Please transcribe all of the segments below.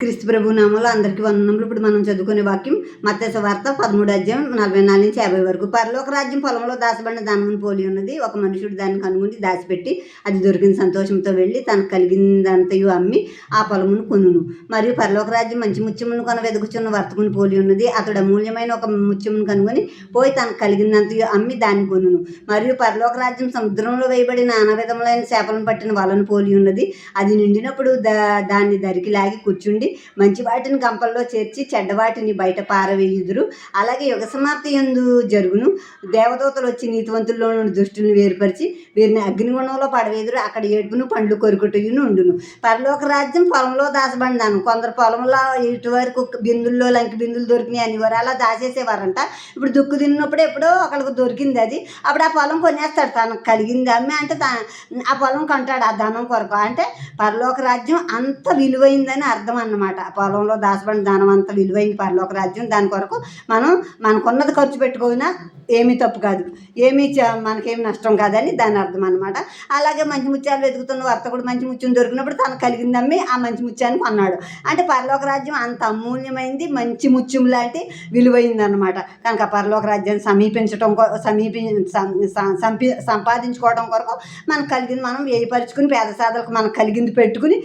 క్రీస్తు ప్రభు నామంలో అందరికీ వందనములు. ఇప్పుడు మనం చదువుకునే వాక్యం మత్తయి సువార్త 13 అధ్యాయం 44 నుంచి 50 వరకు. పరలోక రాజ్యం పొలంలో దాచబడిన ధనమును పోలి ఉన్నది. ఒక మనుషుడు దాన్ని కనుగొని దాచిపెట్టి అది దొరికిన సంతోషంతో వెళ్ళి తనకు కలిగిందంతయు అమ్మి ఆ పొలమును కొనును. మరియు పరలోక రాజ్యం మంచి ముత్యమును కొన వెదుకుచున్న వర్తకుని పోలి ఉన్నది. అతడు అమూల్యమైన ఒక ముత్యమును కనుగొని పోయి తనకు కలిగిందంతయు అమ్మి దాన్ని కొనును. మరియు పరలోక రాజ్యం సముద్రంలో వేయబడిన నానా విధములైన చేపలను పట్టిన వలను పోలి ఉన్నది. అది నిండినప్పుడు దాన్ని దరికి లాగి కూర్చుండి మంచి వాటిని గంపల్లో చేర్చి చెడ్డవాటిని బయట పారవేయుదురు. అలాగే యుగ సమాప్తి యందు జరుగును. దేవదూతలు వచ్చి నీతివంతుల్లో నుండి దుష్టులను వేరుపరిచి వీరిని అగ్నిగుణంలో పడవేదురు. అక్కడ ఏడుపును పండ్లు కొరుకుటయును ఉండును. పరలోక రాజ్యం పొలంలో దాచబడిన దానం. కొందరు పొలంలో ఇటువరకు బిందుల్లో లంకి బిందులు దొరికినాయి అనేవారు, అలా దాచేసేవారంట. ఇప్పుడు దుక్కు తిన్నప్పుడు ఎప్పుడో ఒకరికి దొరికింది అది. అప్పుడు ఆ పొలం కొనేస్తాడు, తనకు కలిగింది అమ్మి అంటే ఆ పొలం కొంటాడు ఆ ధనం కొరకు. అంటే పరలోక రాజ్యం అంత విలువైందని అర్థం అన్నమాట. పొలంలో దాచబడిన దానం అంత విలువైంది పరలోక రాజ్యం. దాని కొరకు మనం మనకున్నది ఖర్చు పెట్టుకోయినా ఏమీ తప్పు కాదు, మనకేమి నష్టం కాదని దాని అర్థం అనమాట. అలాగే మంచి ముత్యాలు వెతుకుతున్న వర్తకుడు మంచి ముత్యం దొరికినప్పుడు తనకు కలిగిందమ్మి ఆ మంచి ముత్యాన్ని కొన్నాడు. అంటే పరలోక రాజ్యం అంత అమూల్యమైంది, మంచి ముత్యం లాంటి విలువైంది అనమాట. కనుక పరలోక రాజ్యాన్ని సంపాదించుకోవడం కొరకు మనకు కలిగింది మనం వ్యయపరుచుకుని పేద సాధలకు మనకు కలిగింది పెట్టుకుని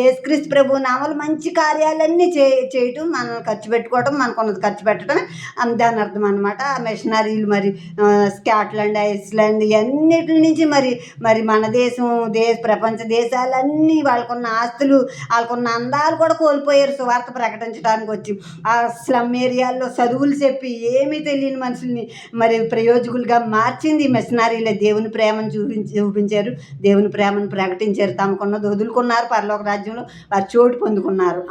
యేసుక్రీస్తు ప్రభు నామలు మంచి కార్యాలన్నీ చేయటం, మనం ఖర్చు పెట్టుకోవటం, మనకున్నది ఖర్చు పెట్టడమే దాని అర్థం అనమాట. మిషనరీలు మరి స్కాట్లాండ్, ఐస్లాండ్ ఇవన్నిటి నుంచి మరి మన ప్రపంచ దేశాలన్నీ వాళ్ళకున్న ఆస్తులు, వాళ్ళకున్న అందాలు కూడా కోల్పోయారు సువార్త ప్రకటించడానికి వచ్చి. ఆ స్లమ్ ఏరియాల్లో చదువులు చెప్పి ఏమీ తెలియని మనుషుల్ని మరి ప్రయోజకులుగా మార్చింది మిషనరీలే. దేవుని ప్రేమను చూపించారు, దేవుని ప్రేమను ప్రకటించారు, తమకున్నది వదులుకున్నారు, పరలోక రాజ్యంలో వారు చోటు పొందుకున్నారు.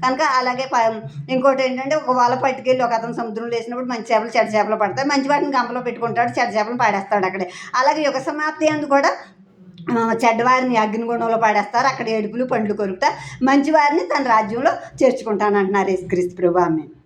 కనుక అలాగే ఇంకోటి ఏంటంటే, ఒక వల పట్టుకెళ్ళి ఒక అతను సముద్రంలో వేసినప్పుడు మంచి చేపలు చెడ్డ చేపలు పడతాయి. మంచి వాటిని గంపలో పెట్టుకుంటాడు, చెడ్డ చేపలను పాడేస్తాడు అక్కడే. అలాగే యుగ సమాప్తి అందు కూడా చెడ్డవారిని అగ్నిగుండంలో పాడేస్తారు, అక్కడ ఏడుపులు పండ్లు కొరుకుతా మంచివారిని తన రాజ్యంలో చేర్చుకుంటానంటున్నారు యేసుక్రీస్తు ప్రభు. ఆమేన్.